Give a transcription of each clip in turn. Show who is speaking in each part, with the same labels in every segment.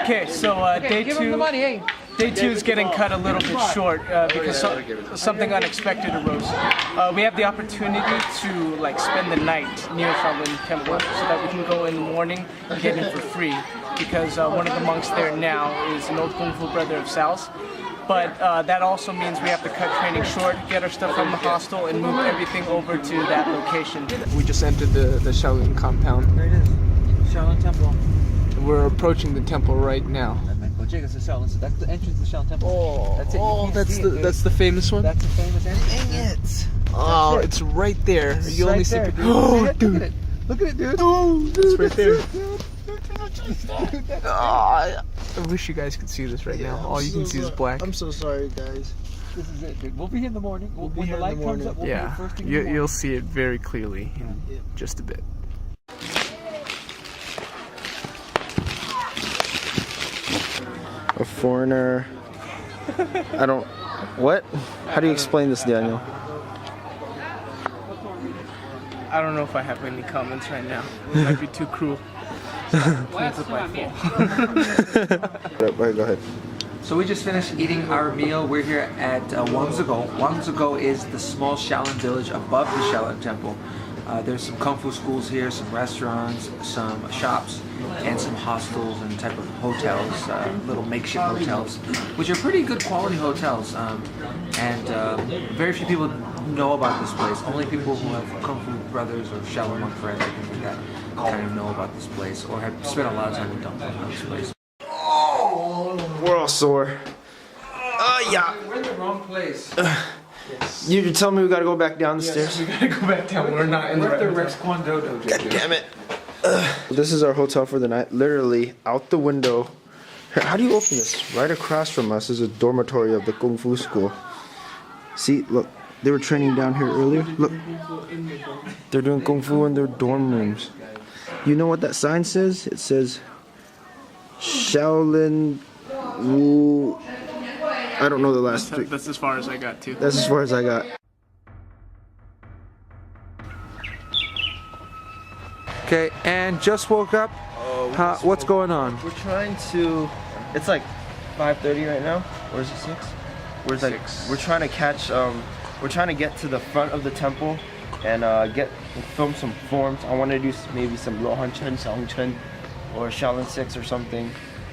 Speaker 1: Okay, so day two is getting cut a little bit short because something unexpected arose. We have the opportunity to spend the night near Shaolin Temple so that we can go in the morning and get in for free because one of the monks there now is an old Kung Fu brother of Sal's. But that also means we have to cut training short, get our stuff from the hostel, and move everything over to that location. We just entered the Shaolin compound.
Speaker 2: There it is, Shaolin Temple.
Speaker 1: We're approaching the temple right now.
Speaker 2: That's the entrance to Shaolin Temple.
Speaker 1: That's the famous one?
Speaker 2: That's the famous entrance. Dang it!
Speaker 1: Oh, it's right there. You only see it.
Speaker 2: Oh, dude. Look at it, dude.
Speaker 1: Oh, it's right there. I wish you guys could see this right now. All you can see is black.
Speaker 3: I'm so sorry, guys.
Speaker 2: This is it, dude. We'll be here in the morning. When the light comes up, we'll be here first thing in the morning.
Speaker 1: You'll see it very clearly in just a bit.
Speaker 3: A foreigner. I don't. What? How do you explain this, Daniel?
Speaker 1: I don't know if I have any comments right now. It might be too cruel. Please look my
Speaker 3: Go ahead.
Speaker 2: So we just finished eating our meal. We're here at Wangzigou. Wangzigou is the small Shaolin village above the Shaolin Temple. There's some Kung Fu schools here, some restaurants, some shops, and some hostels and type of hotels, little makeshift hotels, which are pretty good quality hotels. Very few people know about this place. Only people who have Kung Fu brothers or Shaolin monk friends or things like that kind of know about this place or have spent a lot of time in this place.
Speaker 3: We're all sore. Yeah.
Speaker 2: We're in the wrong place.
Speaker 3: You tell me we gotta go back down the stairs.
Speaker 1: We gotta go back down. We're not in the
Speaker 2: Rex Kwon Do Dojo.
Speaker 3: God damn it. This is our hotel for the night. Literally, out the window. How do you open this? Right across from us is a dormitory of the Kung Fu school. See, look. They were training down here earlier. Look. They're doing Kung Fu in their dorm rooms. You know what that sign says? It says Shaolin Wu. I don't know the last three.
Speaker 1: That's as far as I got too.
Speaker 3: That's as far as I got.
Speaker 2: Okay, and just woke up. What's going on?
Speaker 3: We're trying to. It's like 5:30 right now. Or is it 6? We're like
Speaker 1: 6.
Speaker 3: we're trying to catch. We're trying to get to the front of the temple and film some forms. I want to do maybe some Luohan Chen, Xiaohong Chen, or Shaolin 6 or something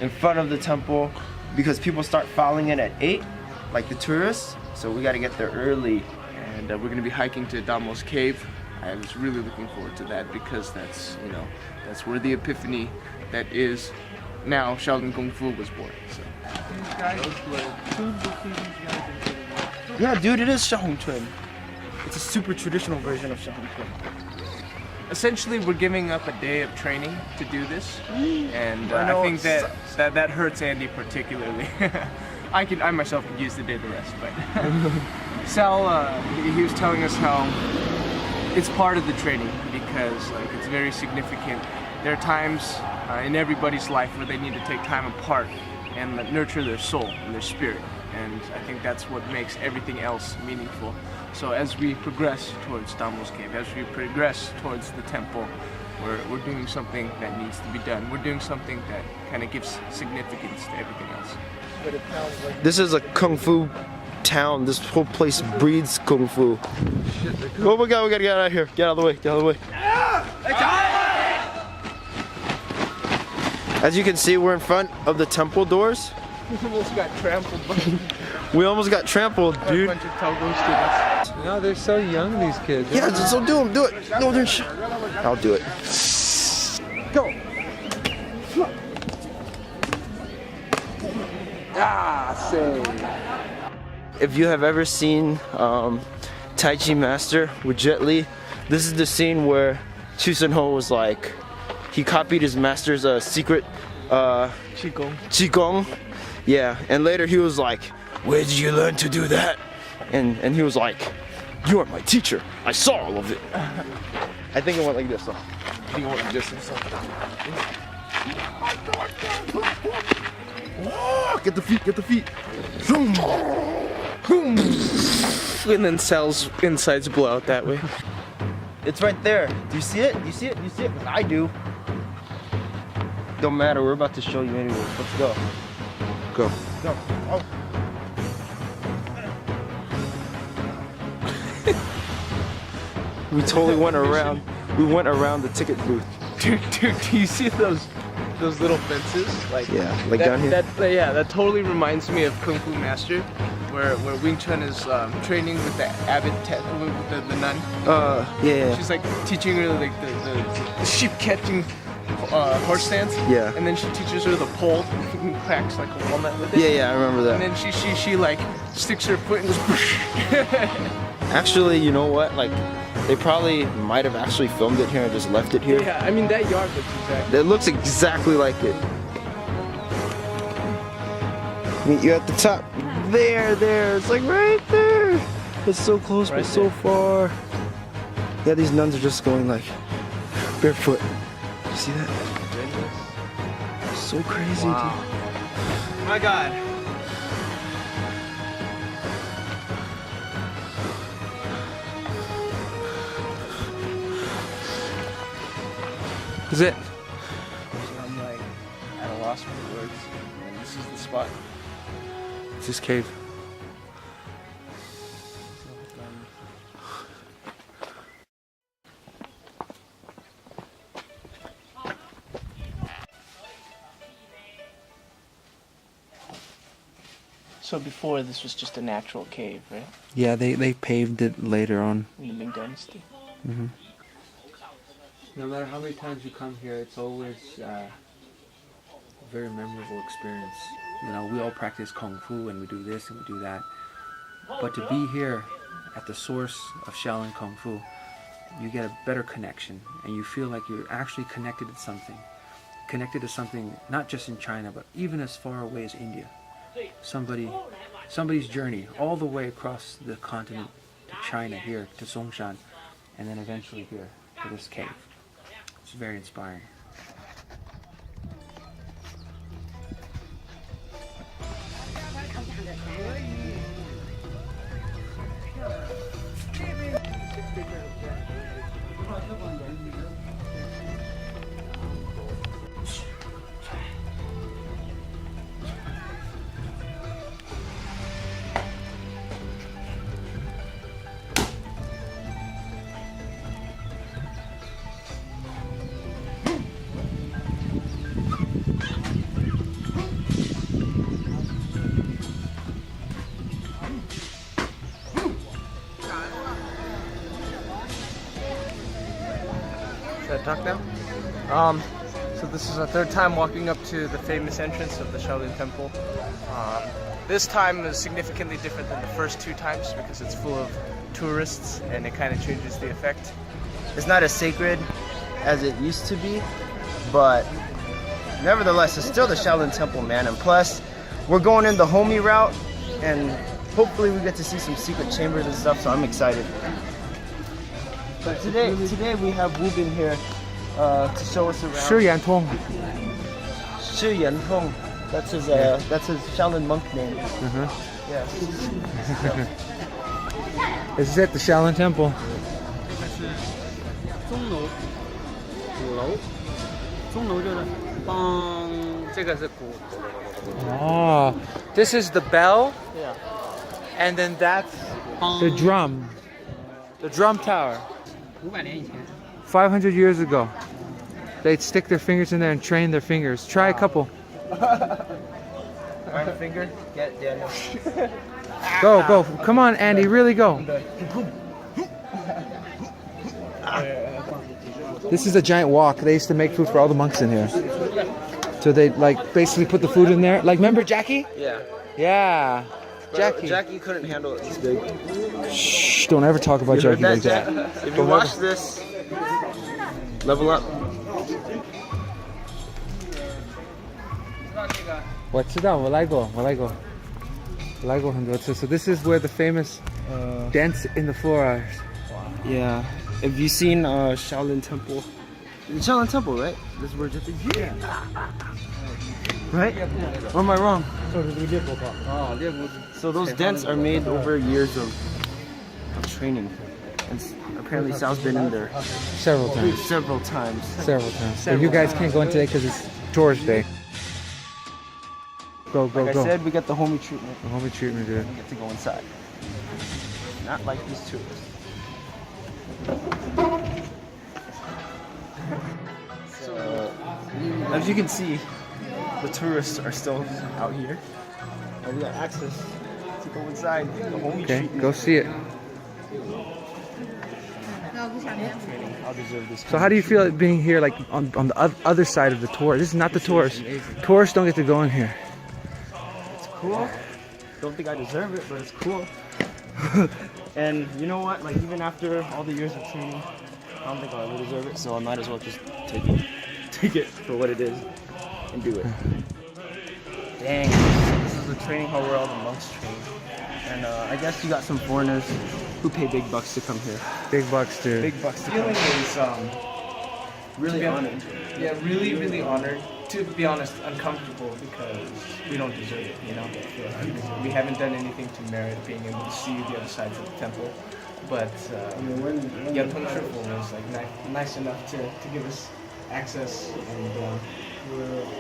Speaker 3: in front of the temple because people start filing in at 8, like the tourists. So we got to get there early.
Speaker 1: And we're gonna be hiking to Damo's cave. I was really looking forward to that because that's where the epiphany that is now Shaolin Kung Fu was born. So.
Speaker 3: Yeah, dude, it is Xiaohong Chen. It's a super traditional version of Xiaohong Chen.
Speaker 1: Essentially, we're giving up a day of training to do this, and I think that hurts Andy particularly. I myself could use the day to rest, but Sal, he was telling us how it's part of the training because it's very significant. There are times in everybody's life where they need to take time apart and nurture their soul and their spirit. And I think that's what makes everything else meaningful. So as we progress towards Damo's cave, as we progress towards the temple, we're doing something that needs to be done. We're doing something that kind of gives significance to everything else.
Speaker 3: This is a Kung Fu town. This whole place breeds Kung Fu. Oh my God, we gotta get out of here. Get out of the way, get out of the way. As you can see, we're in front of the temple doors.
Speaker 1: We almost got trampled by
Speaker 3: We almost got trampled, dude.
Speaker 1: a bunch of Togo students.
Speaker 2: No, they're so young, these kids.
Speaker 3: Yeah, so do them, do it. No, I'll do it.
Speaker 2: Go. Say.
Speaker 3: If you have ever seen Tai Chi Master with Jet Li, this is the scene where Chu Sun Ho was like, he copied his master's secret Qigong. Yeah, and later he was like, where did you learn to do that? And he was like, you are my teacher. I saw all of it. I think it went like this though. I think it went like this. Oh, get the feet, get the feet. Zoom. Boom.
Speaker 1: And then Sal's insides blow out that way.
Speaker 3: It's right there. Do you see it? Do you see it? Do you see it? I do. don't matter. We're about to show you anyways. Let's go. Go.
Speaker 1: Go. Oh.
Speaker 3: We totally went around. We went around the ticket booth.
Speaker 1: Dude, do you see those little fences? Like
Speaker 3: Like down here.
Speaker 1: That totally reminds me of Kung Fu Master, where Wing Chun is training with the abbot, with the nun.
Speaker 3: Yeah.
Speaker 1: She's like teaching her like the sheep catching horse stance.
Speaker 3: Yeah.
Speaker 1: And then she teaches her the pole and cracks like a walnut with it.
Speaker 3: Yeah, I remember
Speaker 1: And
Speaker 3: that.
Speaker 1: then she like sticks her foot and goes.
Speaker 3: Actually, you know what? Like, they probably might have actually filmed it here and just left it here.
Speaker 1: Yeah, I mean that yard looks exactly.
Speaker 3: It looks exactly like it. Meet you at the top. There. It's like right there. It's so close,
Speaker 1: Right
Speaker 3: but so
Speaker 1: there.
Speaker 3: far. Yeah, these nuns are just going like barefoot. You see that? So crazy,
Speaker 1: Wow.
Speaker 3: dude.
Speaker 1: My God.
Speaker 3: Is it?
Speaker 1: I'm like at a loss for words. And this is the spot.
Speaker 3: It's this cave.
Speaker 1: So before this was just a natural cave, right?
Speaker 3: Yeah, they paved it later on.
Speaker 1: In the Ming Dynasty.
Speaker 2: No matter how many times you come here, it's always a very memorable experience. You know, we all practice Kung Fu and we do this and we do that. But to be here at the source of Shaolin Kung Fu, you get a better connection and you feel like you're actually connected to something. Connected to something not just in China, but even as far away as India. Somebody's journey all the way across the continent to China here, to Songshan, and then eventually here to this cave. It's very inspiring.
Speaker 1: Should I talk now? So this is our third time walking up to the famous entrance of the Shaolin Temple. This time is significantly different than the first two times because it's full of tourists and it kind of changes the effect.
Speaker 4: It's not as sacred as it used to be, but nevertheless, it's still the Shaolin Temple, man. And plus, we're going in the homie route, and hopefully we get to see some secret chambers and stuff, so I'm excited. But today we have Wu Bin here to show us around.
Speaker 2: Shi Yantong.
Speaker 4: Shi Yantong. That's his Shaolin monk name. Yes.
Speaker 2: This is at the Shaolin Temple.
Speaker 5: 钟楼，鼓楼，钟楼就是帮这个是鼓。
Speaker 2: Oh, this is the bell,
Speaker 1: Yeah.
Speaker 2: and then that's the drum. The drum tower.
Speaker 5: 500年以前。
Speaker 2: 500 years ago, they'd stick their fingers in there and train their fingers. Try a couple.
Speaker 4: Iron finger. Get Daniel.
Speaker 2: Go. Come on, Andy, really go. This is a giant wok. They used to make food for all the monks in here. So they like basically put the food in there. Like, remember Jackie?
Speaker 4: Yeah.
Speaker 2: Yeah. Jackie.
Speaker 4: Jackie couldn't handle it this big.
Speaker 2: Shh, don't ever talk about
Speaker 4: You heard
Speaker 2: Jackie
Speaker 4: that,
Speaker 2: like
Speaker 4: Jack?
Speaker 2: that.
Speaker 4: If you watch this, level up.
Speaker 2: What's it on? 我来过很多次. So this is where the famous dents in the floor are.
Speaker 4: Yeah. Have you seen Shaolin Temple? Shaolin Temple, right? This is where just yeah. Right? Or am I wrong? So those dents are made over years of training. And apparently Sal's been in there
Speaker 2: Several times.
Speaker 4: several times.
Speaker 2: But you guys can't go in today because it's
Speaker 3: Tourist day. Go, go,
Speaker 4: Like
Speaker 3: go.
Speaker 4: I said, we get the homie treatment.
Speaker 3: The homie treatment, dude.
Speaker 4: We get to go inside. Not like these tourists. So, as you can see, the tourists are still out here. And we got access to go inside the homie
Speaker 3: Okay,
Speaker 4: treatment.
Speaker 3: go see it.
Speaker 4: I'll deserve this.
Speaker 3: So how do you feel it being here, like on the other side of the tour? This is not the tourists. Tourists don't get to go in here.
Speaker 4: It's cool. Don't think I deserve it, but it's cool. And you know what? Like even after all the years of training, I don't think I ever deserve it. So I might as well just take it for what it is, and do it. Dang, this is the training hall where all the monks train. And I guess you got some foreigners who pay big bucks to come here.
Speaker 3: Big bucks, dude.
Speaker 4: Big bucks to come
Speaker 1: Feeling
Speaker 4: here.
Speaker 1: is
Speaker 4: Really honored.
Speaker 1: yeah, really honored. To be honest, uncomfortable because we don't deserve it. You know, we haven't done anything to merit being able to see the other sides of the temple. But Yalpeng Triple was like nice enough to give us access, and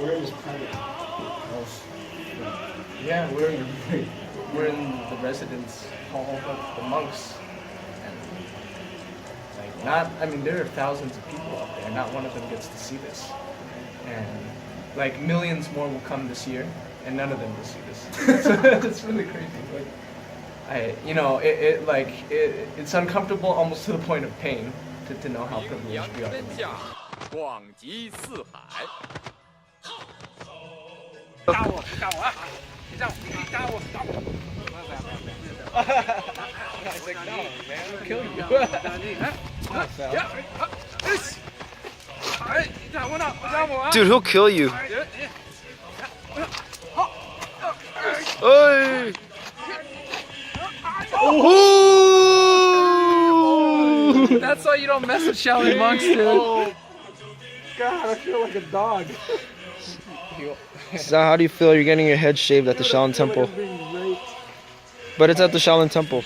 Speaker 4: We're in this private house.
Speaker 1: yeah, we're in the residence hall of the monks. And there are thousands of people out there. Not one of them gets to see this. And like millions more will come this year, and none of them will see this. So it's really crazy. Like, it's uncomfortable almost to the point of pain to know how privileged we are.
Speaker 6: 广集四海。
Speaker 1: 打我啊！你打我！Kill you.
Speaker 4: Dude, he'll kill you. Hey!
Speaker 1: That's why you don't mess with Shaolin monks, dude.
Speaker 4: Oh, God, I feel like a dog.
Speaker 3: So how do you feel you're getting your head shaved at the Shaolin Temple? But it's at the Shaolin Temple.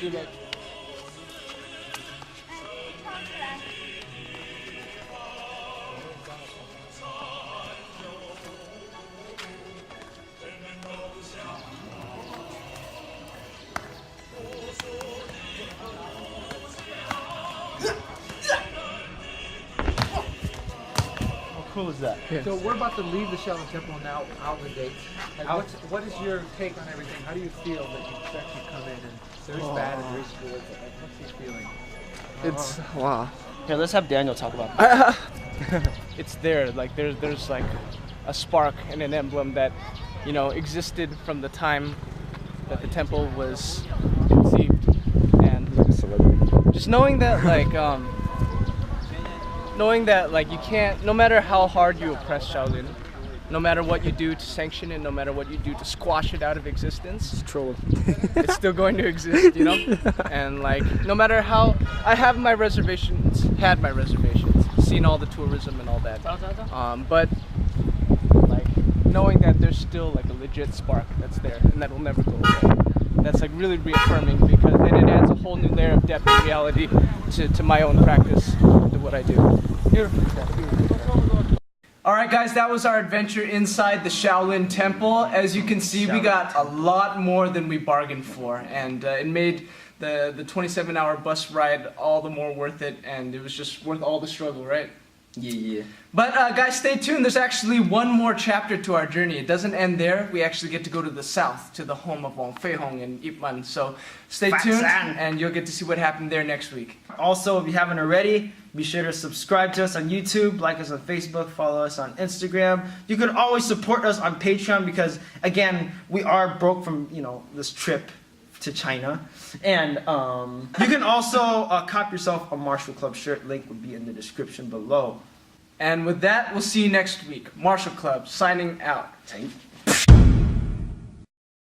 Speaker 4: Cool is that?
Speaker 2: So we're about to leave the Shaolin Temple now, out the gates. Like, what is your take on everything? How do you feel that you actually come in and there's bad and there's good? Like, what's he feeling?
Speaker 1: It's wow.
Speaker 4: Here, let's have Daniel talk about it.
Speaker 1: It's there. Like there's like a spark and an emblem that existed from the time that the temple was conceived, and just knowing that you can't, no matter how hard you oppress Shaolin, no matter what you do to sanction it, no matter what you do to squash it out of existence, it's still going to exist, And no matter how, I have my reservations, seen all the tourism and all that, but knowing that there's still a legit spark that's there and that will never go away. That's really reaffirming, because then it adds a whole new layer of depth and reality to my own practice, to what I do. Alright guys, that was our adventure inside the Shaolin Temple. As you can see, we got a lot more than we bargained for, and it made the 27-hour bus ride all the more worth it, and it was just worth all the struggle, right?
Speaker 2: Yeah.
Speaker 1: But guys, stay tuned. There's actually one more chapter to our journey. It doesn't end there. We actually get to go to the south, to the home of Wang Feihong and Ip Man. So stay tuned, and you'll get to see what happened there next week.
Speaker 4: Also, if you haven't already, be sure to subscribe to us on YouTube, like us on Facebook, follow us on Instagram. You can always support us on Patreon because, again, we are broke from, this trip to China. And you can also cop yourself a Marshall Club shirt. Link would be in the description below.
Speaker 1: And with that, we'll see you next week. Marshall Club, signing out.